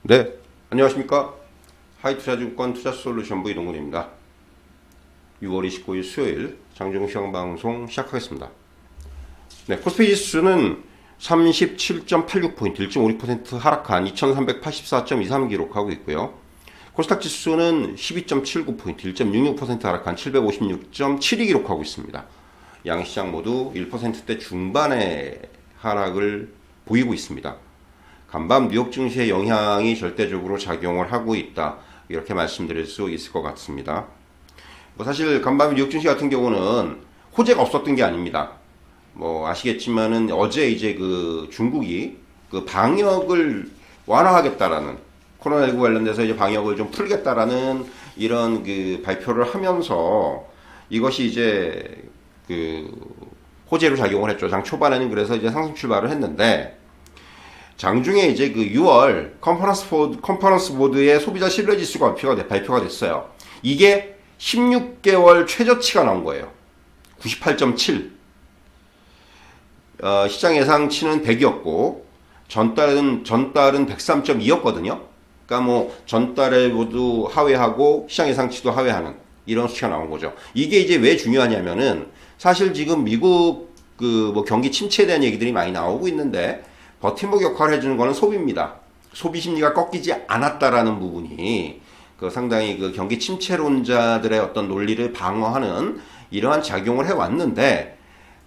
네, 안녕하십니까. 하이투자증권 투자솔루션부 이동근입니다. 6월 29일 수요일 장중시황 방송 시작하겠습니다. 네, 코스피 지수는 37.86포인트, 1.56% 하락한 2384.23 기록하고 있고요. 코스닥 지수는 12.79포인트, 1.66% 하락한 756.72 기록하고 있습니다. 양시장 모두 1%대 중반의 하락을 보이고 있습니다. 간밤 뉴욕 증시의 영향이 절대적으로 작용을 하고 있다, 이렇게 말씀드릴 수 있을 것 같습니다. 사실 간밤 뉴욕 증시 같은 경우는 호재가 없었던 게 아닙니다. 아시겠지만은 어제 이제 중국이 방역을 완화하겠다라는, 코로나19 관련돼서 이제 방역을 좀 풀겠다라는 이런 발표를 하면서 이것이 이제 호재로 작용을 했죠. 장 초반에는 그래서 이제 상승 출발을 했는데, 장중에 이제 6월 컨퍼런스 보드의 소비자 신뢰 지수가 발표가 됐어요. 이게 16개월 최저치가 나온 거예요. 98.7. 시장 예상치는 100이었고, 전달은 103.2였거든요. 그러니까 전달에 모두 하회하고, 시장 예상치도 하회하는 이런 수치가 나온 거죠. 이게 이제 왜 중요하냐면은, 사실 지금 미국 경기 침체에 대한 얘기들이 많이 나오고 있는데, 버팀목 역할을 해주는 거는 소비입니다. 소비 심리가 꺾이지 않았다라는 부분이 상당히 경기 침체론자들의 어떤 논리를 방어하는 이러한 작용을 해왔는데,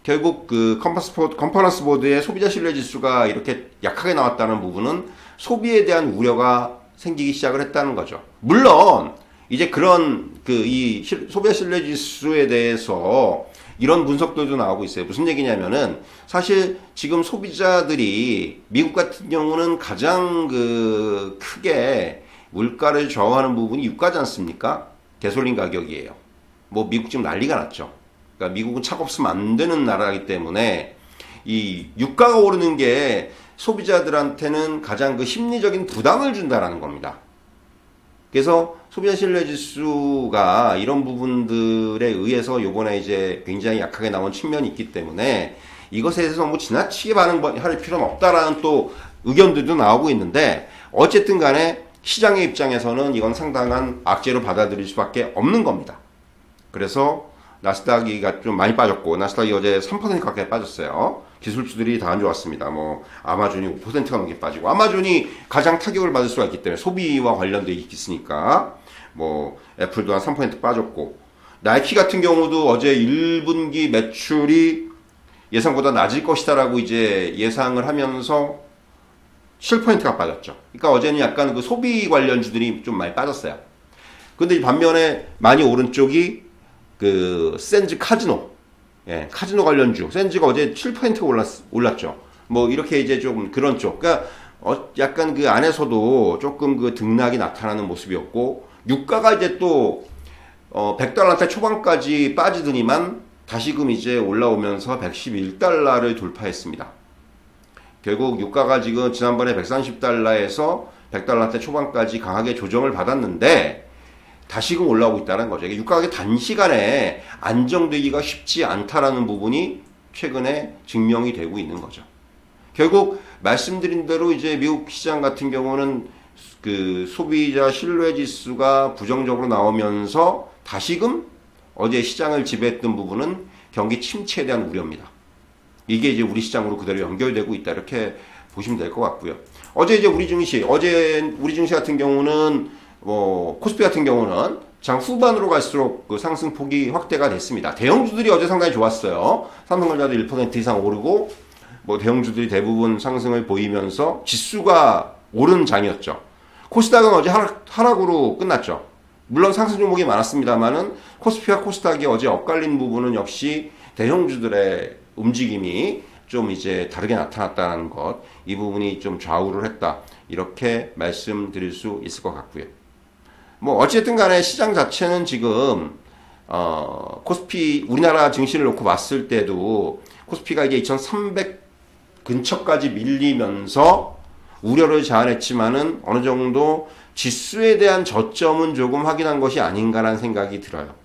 결국 컨퍼런스 보드의 소비자 신뢰 지수가 이렇게 약하게 나왔다는 부분은 소비에 대한 우려가 생기기 시작을 했다는 거죠. 물론 이제 그런 이 소비자 신뢰 지수에 대해서 이런 분석들도 나오고 있어요. 무슨 얘기냐면은, 사실 지금 소비자들이 미국 같은 경우는 가장 크게 물가를 좌우하는 부분이 유가지 않습니까? 가솔린 가격이에요. 미국 지금 난리가 났죠. 그러니까 미국은 차가 없으면 안 되는 나라이기 때문에 이 유가가 오르는 게 소비자들한테는 가장 심리적인 부담을 준다라는 겁니다. 그래서 소비자 신뢰 지수가 이런 부분들에 의해서 요번에 이제 굉장히 약하게 나온 측면이 있기 때문에 이것에 대해서 지나치게 반응할 필요는 없다라는 또 의견들도 나오고 있는데, 어쨌든 간에 시장의 입장에서는 이건 상당한 악재로 받아들일 수밖에 없는 겁니다. 그래서 나스닥이가 좀 많이 빠졌고, 나스닥이 어제 3% 가까이 빠졌어요. 기술주들이 다 안 좋았습니다. 아마존이 5%가 넘게 빠지고, 아마존이 가장 타격을 받을 수가 있기 때문에, 소비와 관련돼 있으니까, 애플도 한 3% 빠졌고, 나이키 같은 경우도 어제 1분기 매출이 예상보다 낮을 것이다라고 이제 예상을 하면서 7%가 빠졌죠. 그러니까 어제는 약간 소비 관련주들이 좀 많이 빠졌어요. 근데 반면에 많이 오른 쪽이 센즈 카지노, 카지노 관련주, 센즈가 어제 7%가 올랐죠. 이렇게 이제 좀 그런 쪽. 그러니까, 약간 안에서도 조금 등락이 나타나는 모습이었고, 유가가 이제 또, $100대 초반까지 빠지더니만, 다시금 이제 올라오면서 $111를 돌파했습니다. 결국 유가가 지금 지난번에 $130에서 $100대 초반까지 강하게 조정을 받았는데, 다시금 올라오고 있다는 거죠. 유가가 단시간에 안정되기가 쉽지 않다라는 부분이 최근에 증명이 되고 있는 거죠. 결국 말씀드린 대로 이제 미국 시장 같은 경우는 소비자 신뢰 지수가 부정적으로 나오면서 다시금 어제 시장을 지배했던 부분은 경기 침체에 대한 우려입니다. 이게 이제 우리 시장으로 그대로 연결되고 있다, 이렇게 보시면 될 것 같고요. 어제 우리 증시 같은 경우는 코스피 같은 경우는 장 후반으로 갈수록 상승폭이 확대가 됐습니다. 대형주들이 어제 상당히 좋았어요. 삼성전자도 1% 이상 오르고, 대형주들이 대부분 상승을 보이면서 지수가 오른 장이었죠. 코스닥은 어제 하락으로 끝났죠. 물론 상승 종목이 많았습니다만은 코스피와 코스닥이 어제 엇갈린 부분은 역시 대형주들의 움직임이 좀 이제 다르게 나타났다는 것, 이 부분이 좀 좌우를 했다, 이렇게 말씀드릴 수 있을 것 같고요. 어쨌든 간에 시장 자체는 지금, 코스피, 우리나라 증시를 놓고 봤을 때도 코스피가 이제 2300 근처까지 밀리면서 우려를 자아냈지만은 어느 정도 지수에 대한 저점은 조금 확인한 것이 아닌가라는 생각이 들어요.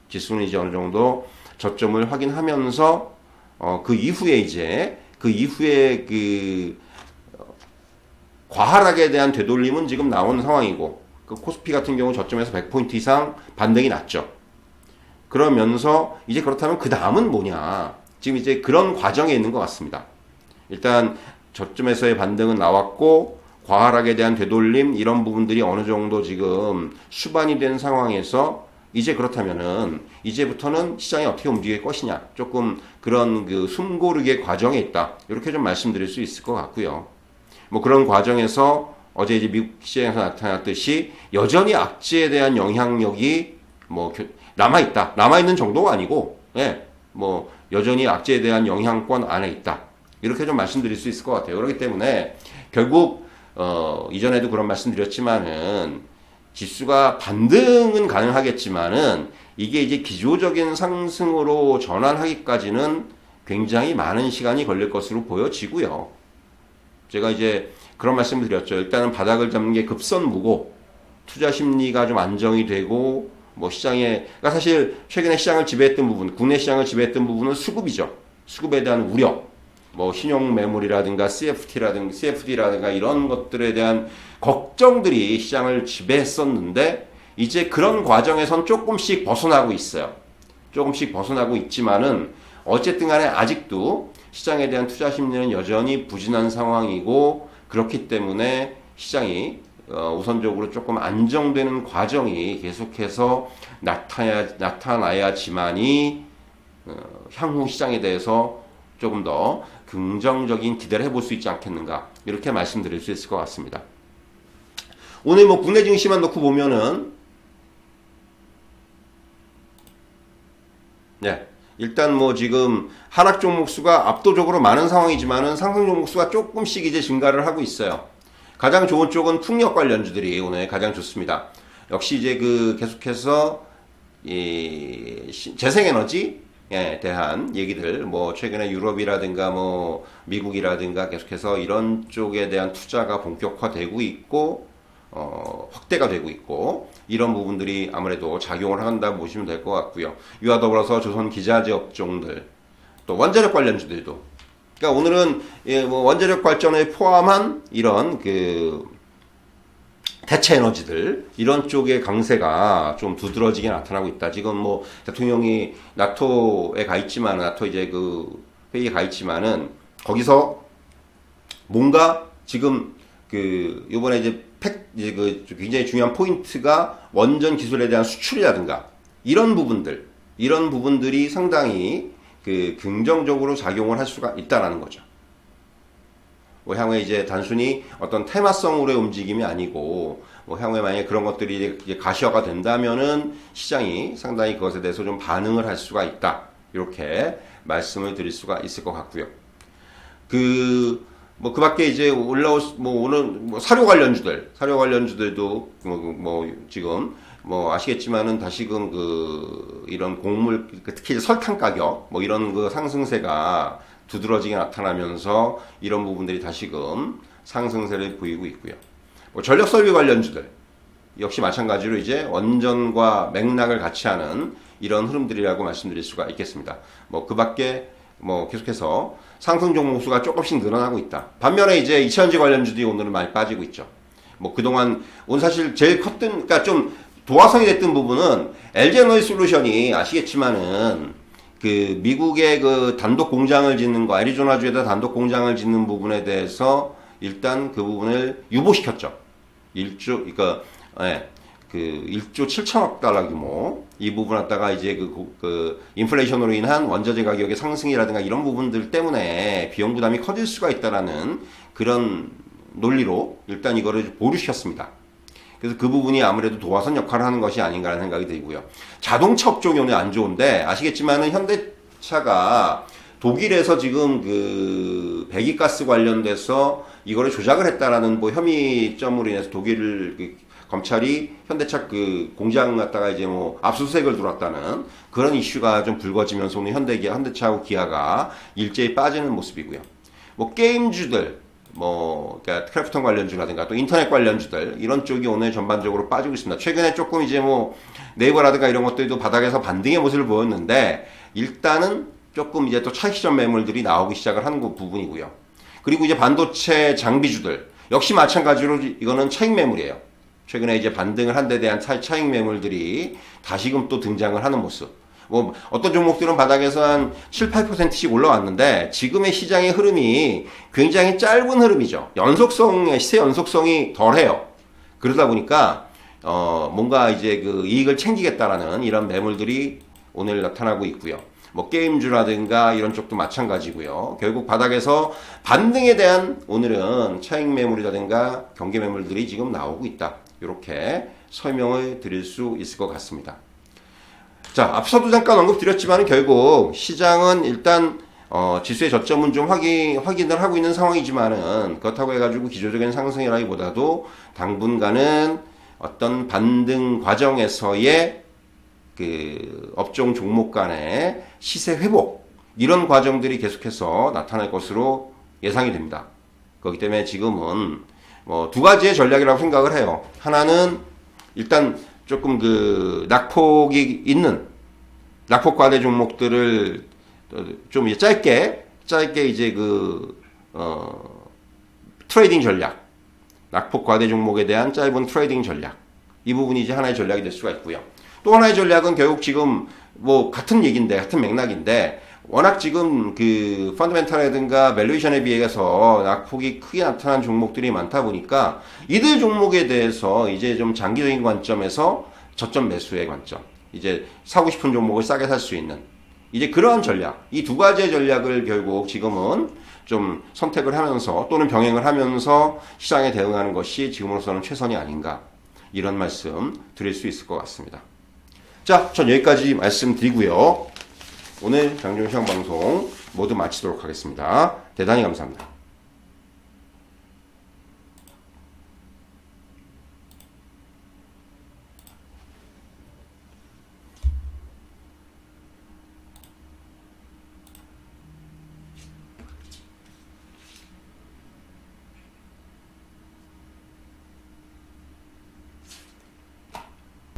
지수는 이제 어느 정도 저점을 확인하면서, 그 이후에 과하락에 대한 되돌림은 지금 나온 상황이고, 그 코스피 같은 경우 저점에서 100포인트 이상 반등이 났죠. 그러면서 이제 그렇다면 그 다음은 뭐냐? 지금 이제 그런 과정에 있는 것 같습니다. 일단 저점에서의 반등은 나왔고, 과하락에 대한 되돌림 이런 부분들이 어느 정도 지금 수반이 된 상황에서 이제 그렇다면은 이제부터는 시장이 어떻게 움직일 것이냐, 조금 그런 그 숨고르기의 과정에 있다, 이렇게 좀 말씀드릴 수 있을 것 같고요. 뭐 그런 과정에서 어제 이제 미국 시장에서 나타났듯이 여전히 악재에 대한 영향력이 뭐 남아있는 정도가 아니고, 예, 뭐 여전히 악재에 대한 영향권 안에 있다, 이렇게 좀 말씀드릴 수 있을 것 같아요. 그렇기 때문에 결국 이전에도 그런 말씀드렸지만은 지수가 반등은 가능하겠지만은 이게 이제 기조적인 상승으로 전환하기까지는 굉장히 많은 시간이 걸릴 것으로 보여지고요. 제가 이제 그런 말씀을 드렸죠. 일단은 바닥을 잡는 게 급선무고, 투자 심리가 좀 안정이 되고, 뭐 시장에, 그러니까 사실 최근에 시장을 지배했던 부분, 국내 시장을 지배했던 부분은 수급이죠. 수급에 대한 우려, 뭐 신용 매물이라든가 CFD라든가 이런 것들에 대한 걱정들이 시장을 지배했었는데, 이제 그런 과정에선 조금씩 벗어나고 있어요. 조금씩 벗어나고 있지만은 어쨌든 간에 아직도 시장에 대한 투자 심리는 여전히 부진한 상황이고, 그렇기 때문에 시장이 우선적으로 조금 안정되는 과정이 계속해서 나타나야지만이 향후 시장에 대해서 조금 더 긍정적인 기대를 해볼 수 있지 않겠는가, 이렇게 말씀드릴 수 있을 것 같습니다. 오늘 뭐 국내 증시만 놓고 보면은, 네, 일단 뭐 지금 하락 종목 수가 압도적으로 많은 상황이지만은 상승 종목 수가 조금씩 이제 증가를 하고 있어요. 가장 좋은 쪽은 풍력 관련주들이 오늘 가장 좋습니다. 역시 이제 그 계속해서 이 재생에너지에 대한 얘기들, 뭐 최근에 유럽이라든가 뭐 미국이라든가 계속해서 이런 쪽에 대한 투자가 본격화되고 있고, 확대가 되고 있고, 이런 부분들이 아무래도 작용을 한다고 보시면 될 것 같고요. 이와 더불어서 조선 기자재 업종들, 또 원자력 관련주들도, 그러니까 오늘은 뭐 원자력 발전에 포함한 이런 그 대체 에너지들, 이런 쪽의 강세가 좀 두드러지게 나타나고 있다. 지금 뭐 대통령이 나토에 가 있지만, 나토 이제 그 회의에 가 있지만은 거기서 뭔가 지금 그 요번에 이제 그 굉장히 중요한 포인트가 원전 기술에 대한 수출이라든가 이런 부분들이 상당히 그 긍정적으로 작용을 할 수가 있다라는 거죠. 뭐 향후에 이제 단순히 어떤 테마성으로의 움직임이 아니고, 뭐 향후에 만약에 그런 것들이 이제 가시화가 된다면은 시장이 상당히 그것에 대해서 좀 반응을 할 수가 있다, 이렇게 말씀을 드릴 수가 있을 것 같고요. 그 밖에 이제 오늘 사료 관련주들도 지금 아시겠지만은 다시금 이런 곡물, 특히 설탕 가격 이런 그 상승세가 두드러지게 나타나면서 이런 부분들이 다시금 상승세를 보이고 있고요. 전력 설비 관련주들 역시 마찬가지로 이제 원전과 맥락을 같이 하는 이런 흐름들이라고 말씀드릴 수가 있겠습니다. 그 밖에 계속해서 상승 종목 수가 조금씩 늘어나고 있다. 반면에 이제 이차전지 관련주들이 오늘은 많이 빠지고 있죠. 그동안 오늘 사실 제일 그러니까 좀 도화성이 됐던 부분은 LG에너지솔루션이 아시겠지만은 그 미국의 그 단독 공장을 짓는 거, 애리조나주에다 단독 공장을 짓는 부분에 대해서 일단 그 부분을 유보시켰죠. 1조 7천억 달러 규모, 이 부분 갖다가 이제 그 인플레이션으로 인한 원자재 가격의 상승이라든가 이런 부분들 때문에 비용 부담이 커질 수가 있다라는 그런 논리로 일단 이거를 보류시켰습니다. 그래서 그 부분이 아무래도 도화선 역할을 하는 것이 아닌가라는 생각이 들고요. 자동차 업종이 오늘 안 좋은데, 아시겠지만은 현대차가 독일에서 지금 그 배기가스 관련돼서 이거를 조작을 했다라는 혐의점으로 인해서 독일 검찰이 현대차 그 공장 갖다가 이제 압수수색을 들어왔다는 그런 이슈가 좀 불거지면서 오늘 현대차하고 기아가 일제히 빠지는 모습이고요. 게임주들, 그러니까 크래프톤 관련주라든가 또 인터넷 관련주들, 이런 쪽이 오늘 전반적으로 빠지고 있습니다. 최근에 조금 이제 네이버라든가 이런 것들도 바닥에서 반등의 모습을 보였는데, 일단은 조금 이제 또 차익 시점 매물들이 나오기 시작을 하는 부분이고요. 그리고 이제 반도체 장비주들, 역시 마찬가지로 이거는 차익 매물이에요. 최근에 이제 반등을 한 데 대한 차익 매물들이 다시금 또 등장을 하는 모습. 뭐 어떤 종목들은 바닥에서 한 7, 8%씩 올라왔는데 지금의 시장의 흐름이 굉장히 짧은 흐름이죠. 시세 연속성이 덜해요. 그러다 보니까 뭔가 이제 그 이익을 챙기겠다라는 이런 매물들이 오늘 나타나고 있고요. 뭐 게임주라든가 이런 쪽도 마찬가지고요. 결국 바닥에서 반등에 대한 오늘은 차익 매물이라든가 경계 매물들이 지금 나오고 있다. 이렇게 설명을 드릴 수 있을 것 같습니다. 자, 앞서도 잠깐 언급드렸지만 결국 시장은 일단 지수의 저점은 좀 확인을 하고 있는 상황이지만은 그렇다고 해가지고 기조적인 상승이라기보다도 당분간은 어떤 반등 과정에서의 그 업종 종목 간의 시세 회복 이런 과정들이 계속해서 나타날 것으로 예상이 됩니다. 그렇기 때문에 지금은 뭐 두 가지의 전략이라고 생각을 해요. 하나는 일단 조금 그 낙폭이 있는 낙폭 과대 종목들을 좀 이제 짧게 이제 그 트레이딩 전략, 낙폭 과대 종목에 대한 짧은 트레이딩 전략 이 부분이 이제 하나의 전략이 될 수가 있고요. 또 하나의 전략은 결국 지금 뭐 같은 얘기인데 같은 맥락인데 워낙 지금 그 펀더멘탈이라든가 밸류에이션에 비해서 낙폭이 크게 나타난 종목들이 많다 보니까 이들 종목에 대해서 이제 좀 장기적인 관점에서 저점 매수의 관점, 이제 사고 싶은 종목을 싸게 살 수 있는 이제 그러한 전략, 이 두 가지의 전략을 결국 지금은 좀 선택을 하면서 또는 병행을 하면서 시장에 대응하는 것이 지금으로서는 최선이 아닌가 이런 말씀 드릴 수 있을 것 같습니다. 자, 전 여기까지 말씀드리고요. 오늘 장종시황 방송 모두 마치도록 하겠습니다. 대단히 감사합니다.